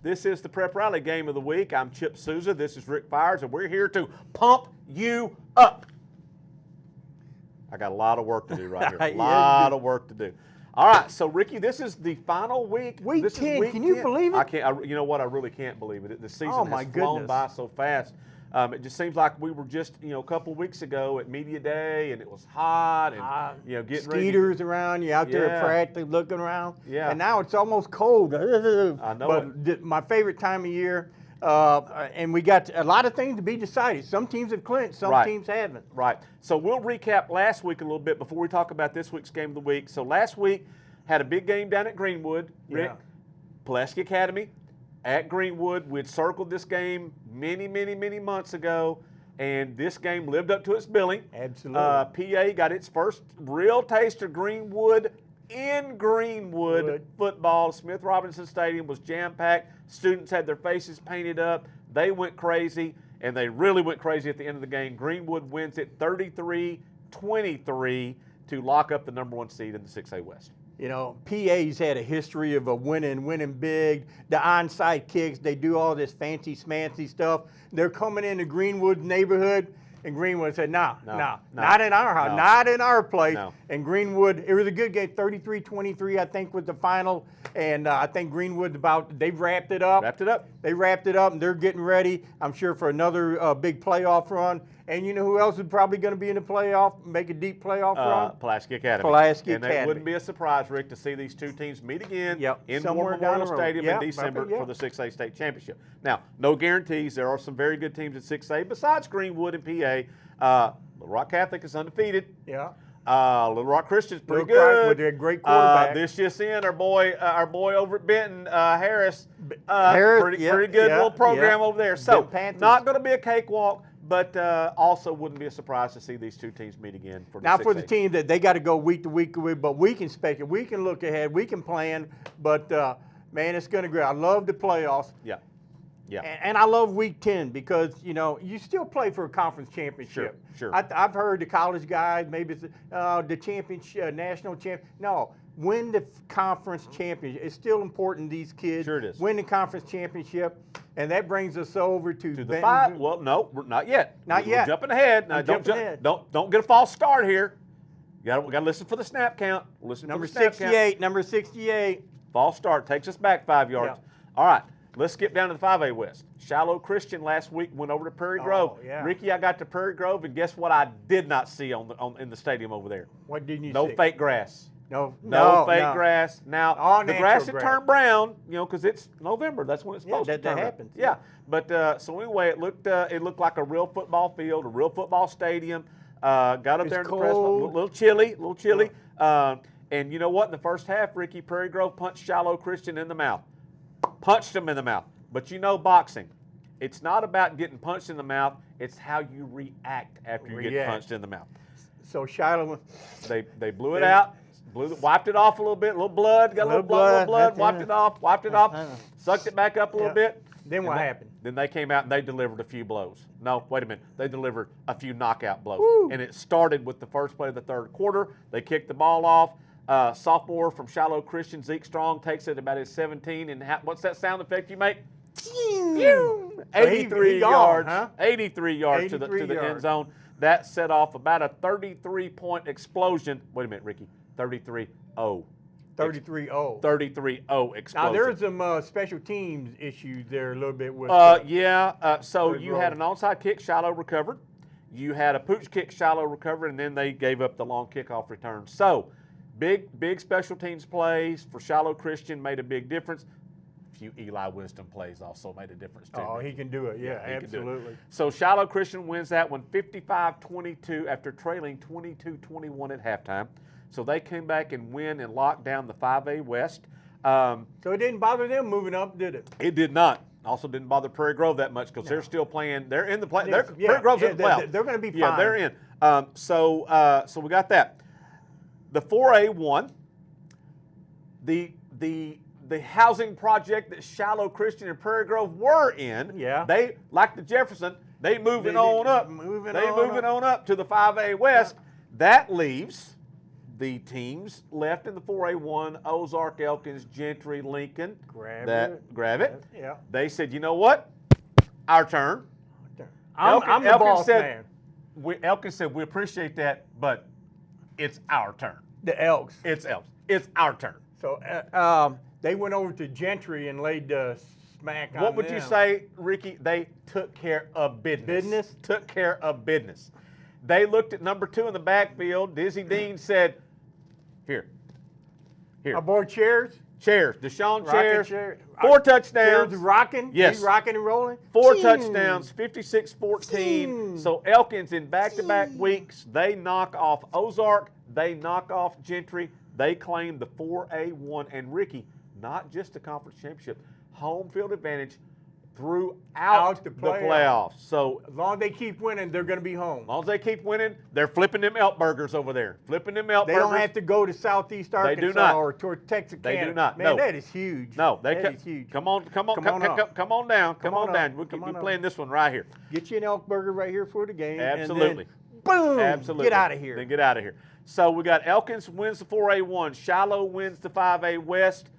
This is the Prep Rally Game of the Week. I'm Chip Souza. This is Rick Fires, and we're here to pump you up. I got a lot of work to do right here. A lot of work to do. All right, so Ricky, this is the final week. Week 10. Can you believe it? I can't. You know what? I really can't believe it. The season has flown by so fast. It just seems like we were just, a couple of weeks ago at Media Day, and it was hot, and getting skeeters around. You out there practically looking around. Yeah. And now it's almost cold. I know. But my favorite time of year. And we got a lot of things to be decided. Some teams have clinched, some teams haven't. Right. So we'll recap last week a little bit before we talk about this week's game of the week. So last week had a big game down at Greenwood. Rick, Pulaski Academy at Greenwood. We'd circled this game many months ago, and this game lived up to its billing. Absolutely. PA got its first real taste of Greenwood in Greenwood football. Smith Robinson Stadium was jam-packed. Students had their faces painted up. They went crazy, and they really went crazy at the end of the game. Greenwood wins it 33-23 to lock up the #1 seed in the 6A West. PA's had a history of winning big. The onside kicks, they do all this fancy smancy stuff. They're coming into Greenwood neighborhood, and Greenwood said, no, not in our house, not in our place. No. And Greenwood, it was a good game, 33-23, I think, was the final. And I think Greenwood's they've wrapped it up. They wrapped it up, and they're getting ready, I'm sure, for another big playoff run. And you know who else is probably going to be in the playoff, make a deep playoff run? Pulaski Academy. Academy. And it wouldn't be a surprise, Rick, to see these two teams meet again in somewhere War Memorial Stadium in December for the 6A state championship. Now, no guarantees. There are some very good teams at 6A besides Greenwood and PA. Little Rock Catholic is undefeated. Yeah. Little Rock Christian's pretty good. With their great quarterback. This just in, our boy over at Benton, Harris, pretty good little program over there. So not going to be a cakewalk, but also wouldn't be a surprise to see these two teams meet again for the now 6A. For the team that they got to go week to week, but we can speculate, we can look ahead, we can plan. But man, it's going to go. I love the playoffs. Yeah. Yeah. And I love Week 10 because, you still play for a conference championship. Sure. I've heard the college guys, maybe it's the championship, national champion. No, win the conference championship. It's still important, these kids. Sure it is. Win the conference championship. And that brings us over to the 5. Well, no, not yet. We're jumping ahead. Now, don't get a false start here. We got to listen for the snap count. Listen number for the snap 68. count. Number 68. False start takes us back 5 yards. All right. Let's skip down to the 5A West. Shallow Christian last week went over to Prairie Grove. Ricky, I got to Prairie Grove, and guess what I did not see in the stadium over there? What didn't you see? No fake grass. No fake grass. Now, the grass had turned brown, because it's November. That's when it's supposed to turn. That happens. Yeah. But so anyway, it looked like a real football field, a real football stadium. Got up there in the press, a little chilly. And you know what? In the first half, Ricky, Prairie Grove punched Shallow Christian in the mouth. Punched him in the mouth. But boxing, it's not about getting punched in the mouth. It's how you react after you get punched in the mouth. So Shiloh, they blew it out, wiped it off a little bit, a little blood, got a little blood, wiped it off, sucked it back up a little bit. Then what happened? Then they came out and they delivered a few blows. No, wait a minute. They delivered a few knockout blows. Woo. And it started with the first play of the third quarter. They kicked the ball off. Sophomore from Shallow Christian, Zeke Strong, takes it about his 17. And what's that sound effect you make? 83 yards. 83 yards to the end zone. That set off about a 33-point explosion. Wait a minute, Ricky. 33-0. 33-0. 33-0 explosion. Now, there's some special teams issues there a little bit with. So you had an onside kick, Shallow recovered. You had a pooch kick, Shallow recovered, and then they gave up the long kickoff return. So, big special teams plays for Shallow Christian made a big difference. A few Eli Wisdom plays also made a difference too. Oh, he can do it. Yeah, absolutely. So Shallow Christian wins that one 55-22 after trailing 22-21 at halftime. So they came back and win and locked down the 5A West. So it didn't bother them moving up, did it? It did not. Also didn't bother Prairie Grove that much because they're still playing. They're in the play. Prairie Grove's in the playoff. They're going to be fine. Yeah, they're in. So we got that. The 4A won. The housing project that Shallow Christian and Prairie Grove were in. Yeah. They, like the Jefferson, they moving on up to the 5A West. That leaves the teams left in the 4A1, Ozark, Elkins, Gentry, Lincoln. Grab it. Yeah. They said, you know what? Our turn. I'm the boss man. Elkins said, we appreciate that, but it's our turn. The Elks. It's Elks. It's our turn. So they went over to Gentry and laid the smack on them. What would you say, Ricky? They took care of business. Took care of business. They looked at number 2 in the backfield. Dizzy Dean said, here. Aboard chairs? Chairs. Deshaun Chairs. 4 touchdowns. Chairs rocking? Yes. He's rocking and rolling? 4 touchdowns, 56-14. So Elkins in back-to-back weeks, they knock off Ozark. They knock off Gentry. They claim the 4A1. And Ricky, not just a conference championship, home field advantage throughout the playoffs. So as long as they keep winning, they're going to be home. As long as they keep winning, they're flipping them elk burgers over there. Flipping them elk burgers. They don't have to go to Southeast Arkansas or toward Texarkana. They do not. Man, that is huge. No, that is huge. Come on down. Come on down. We'll be playing this one right here. Get you an elk burger right here for the game. Absolutely. And then, boom. Absolutely. Get out of here. Then get out of here. So we got Elkins wins the 4A1. Shiloh wins the 5A West.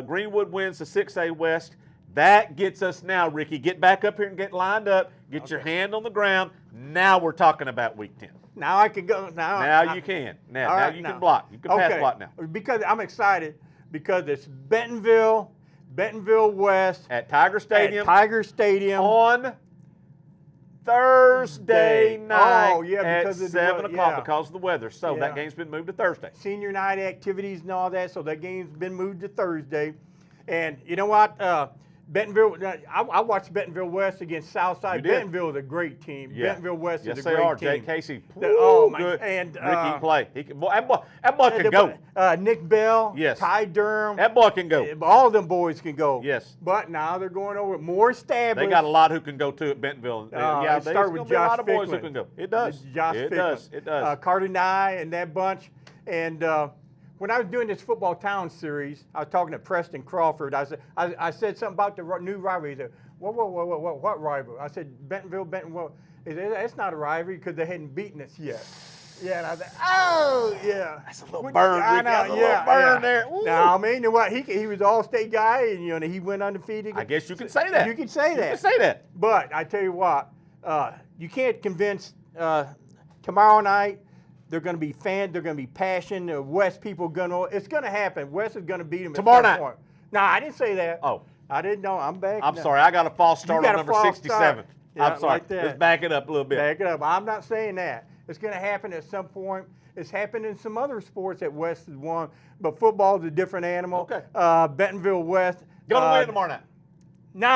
Greenwood wins the 6A West. That gets us now, Ricky. Get back up here and get lined up. Get your hand on the ground. Now we're talking about Week 10. Now I can go. Now you can. Now you can block. You can pass block now. Because I'm excited because it's Bentonville West. At Tiger Stadium. On Thursday night because at 7 o'clock because of the weather. So that game's been moved to Thursday. Senior night activities and all that, so that game's been moved to Thursday. And you know what? Bentonville, I watched Bentonville West against Southside. Bentonville is a great team. Yeah. Bentonville West is a great team. Yes, they are. Jay Casey, good. And Ricky play. That boy can go. Nick Bell, yes. Ty Durham. That boy can go. All of them boys can go. Yes. But now they're going over more established. They got a lot who can go too at Bentonville. They start with Josh a lot of boys who can go. It does. It does. Carter Nye and that bunch. And when I was doing this Football Town series, I was talking to Preston Crawford. I said something about the new rivalry. He said, what rivalry? I said, Bentonville. He said, that's not a rivalry because they hadn't beaten us yet. Yeah, and I said, oh, yeah. That's a little burn, Ricky. That's a little burn there. Ooh. Now, I mean, you know what? He was all-state guy, and he went undefeated. I guess you can say that. You can say that. You can say that. But I tell you what, you can't convince tomorrow night. They're going to be fans. They're going to be passion. The West people it's going to happen. West is going to beat them tomorrow night. No, I didn't say that. Oh, I didn't know. I'm back. I'm sorry. I got a false start on number 67. Yeah, I'm sorry. Like Let's back it up a little bit. Back it up. I'm not saying that. It's going to happen at some point. It's happened in some other sports that West has won, but football is a different animal. Okay. Bentonville West. Going to win tomorrow night. No.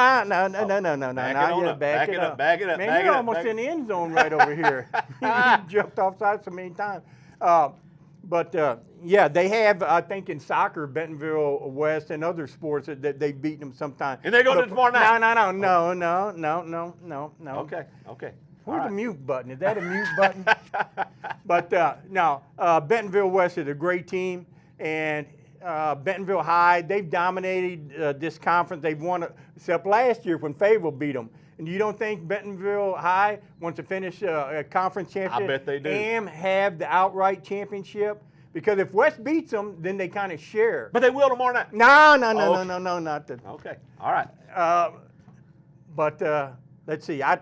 Back it up. Man, you're almost in the end zone right over here. You jumped offside so many times. They have, I think, in soccer, Bentonville West and other sports that they've beaten them sometime. And they're going to tomorrow night? No. Okay. Where's the mute button? Is that a mute button? But Bentonville West is a great team. And Bentonville High, they've dominated this conference. They've won, except last year when Fayetteville beat them. And you don't think Bentonville High wants to finish a conference championship? I bet they do. And have the outright championship? Because if West beats them, then they kind of share. But they will tomorrow night. No, not that. Okay, all right. Let's see. I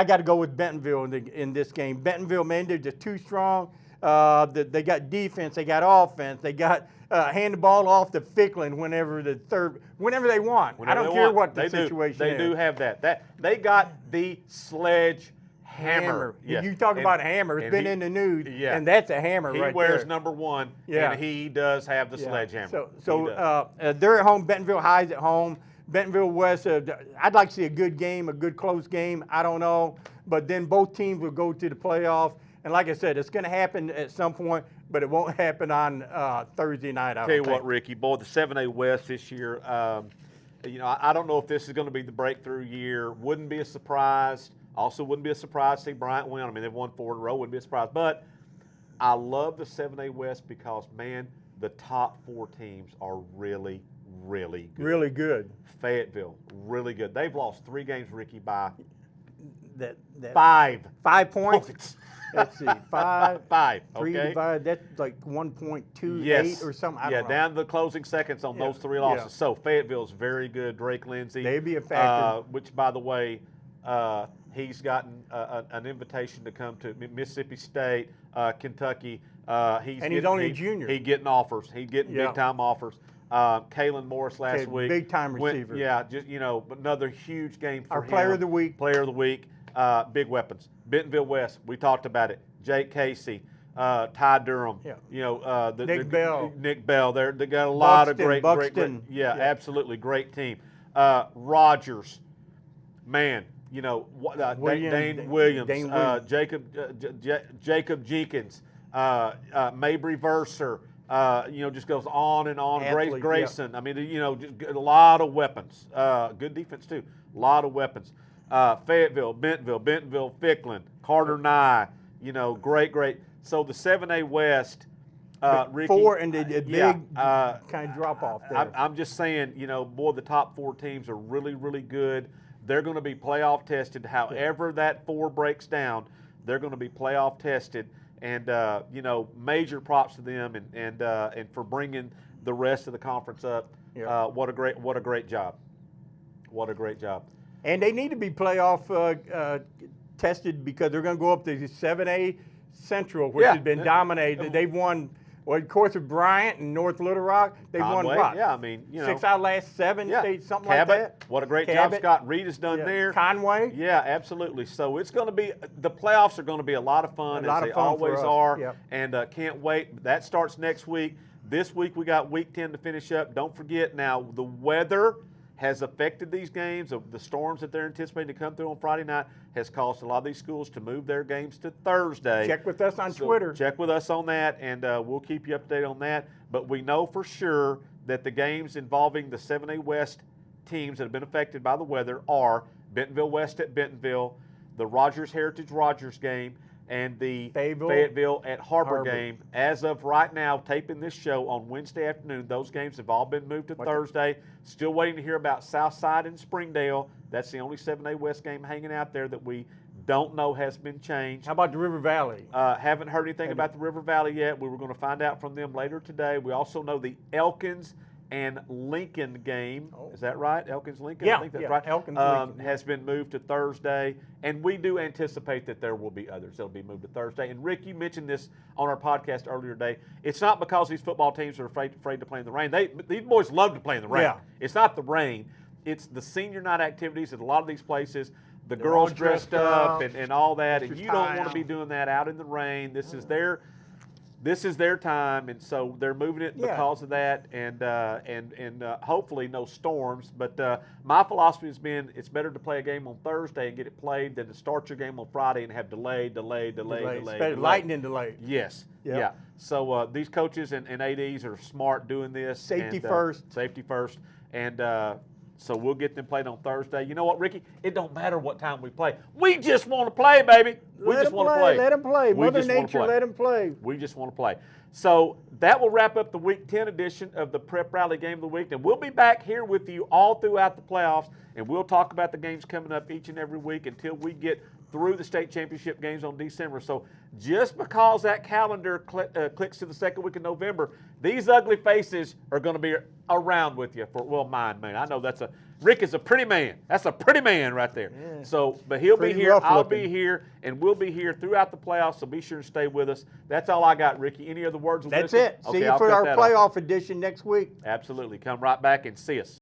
got to go with Bentonville in this game. Bentonville, man, they're just too strong. They got defense, they got offense, they got hand the ball off to Ficklin whenever they want. I don't care what the situation is. They do have that. They got the sledgehammer. Yes. You talk about a hammer. It's been in the news, and that's a hammer right there. He wears number 1, and he does have the sledgehammer. So they're at home. Bentonville High's at home. Bentonville West, I'd like to see a good game, a good close game. I don't know. But then both teams will go to the playoffs. And like I said, it's going to happen at some point, but it won't happen on Thursday night. Tell you what, Ricky, boy, the 7A West this year, I don't know if this is going to be the breakthrough year. Wouldn't be a surprise. Also wouldn't be a surprise to see Bryant win. I mean, they've won 4 in a row. Wouldn't be a surprise. But I love the 7A West because, man, the top 4 teams are really, really good. Really good. Fayetteville, really good. They've lost 3 games, Ricky, by 5. 5 points. Let's see, 5. 5. 3 okay. divided, that's like 1.28 yes. or something. I yeah, don't know. down to the closing seconds on those 3 losses. Yeah. So Fayetteville's very good. Drake Lindsay. They'd be a factor. Which, by the way, he's gotten an invitation to come to Mississippi State, Kentucky. He's only a junior. He's getting offers. He's getting big-time offers. Kalen Morris last week. Big-time receiver. Just, another huge game for him. Our player of the week. Player of the week. Big weapons. Bentonville West, we talked about it. Jake Casey, Ty Durham. Yeah. Nick Bell. Nick Bell. They got a lot of great. Yeah, absolutely great team. Rogers, man. Dane Williams. Jacob Jenkins. Mabry Verser. Just goes on and on. Athlete, Grayson. I mean, just a lot of weapons. Good defense too. A lot of weapons. Fayetteville, Bentonville, Ficklin, Carter Nye. Great. So the 7A West. Ricky, 4 and a big kind of drop off there. I'm just saying, boy, the top 4 teams are really, really good. They're going to be playoff tested. However that 4 breaks down, they're going to be playoff tested. And major props to them and for bringing the rest of the conference up. Yeah. What a great job. What a great job. And they need to be playoff tested because they're going to go up to the 7A Central, which has been dominated. They've won, of course, with Bryant and North Little Rock. They've won what? Yeah, I mean, 6 out of last 7 states, something Cabot, like that. What a great job Scott Reed has done there. Conway. Yeah, absolutely. So it's going to be, the playoffs are going to be a lot of fun, as they always are. Yep. And can't wait. That starts next week. This week we got week 10 to finish up. Don't forget now, the weather has affected these games. The storms that they're anticipating to come through on Friday night has caused a lot of these schools to move their games to Thursday. Check with us on Twitter. Check with us on that, and we'll keep you updated on that. But we know for sure that the games involving the 7A West teams that have been affected by the weather are Bentonville West at Bentonville, the Rogers Heritage Rogers game, and the Fayetteville at Harbor game. As of right now, taping this show on Wednesday afternoon, those games have all been moved to Thursday. Still waiting to hear about Southside and Springdale. That's the only 7A West game hanging out there that we don't know has been changed. How about the River Valley? Haven't heard anything about the River Valley yet. We were going to find out from them later today. We also know the Elkins and Lincoln game. Is that right? Elkins-Lincoln? Yeah, I think that's right. Elkins-Lincoln. Has been moved to Thursday, and we do anticipate that there will be others that will be moved to Thursday. And Rick, you mentioned this on our podcast earlier today. It's not because these football teams are afraid to play in the rain. These boys love to play in the rain. Yeah. It's not the rain. It's the senior night activities at a lot of these places. The girls dressed up and all that, and you don't want to be doing that out in the rain. This is their time, and so they're moving it because of that, and hopefully no storms. But my philosophy has been it's better to play a game on Thursday and get it played than to start your game on Friday and have delay. Lightning delay. Yes. Yep. Yeah. So these coaches and ADs are smart doing this. Safety first. Safety first, and. So we'll get them played on Thursday. You know what, Ricky? It don't matter what time we play. We just want to play, baby. We just want to play. Let them play. Mother Nature, let them play. We just want to play. So that will wrap up the Week 10 edition of the Prep Rally Game of the Week. And we'll be back here with you all throughout the playoffs, and we'll talk about the games coming up each and every week until we get through the state championship games on December. So just because that calendar clicks to the second week of November, these ugly faces are going to be around with you for, well, mine, man. I know Rick is a pretty man. That's a pretty man right there. Yeah. So, but he'll be here, I'll be here, and we'll be here throughout the playoffs, so be sure to stay with us. That's all I got, Ricky. Any other words of wisdom? That's it. See you for our playoff edition next week. Absolutely. Come right back and see us.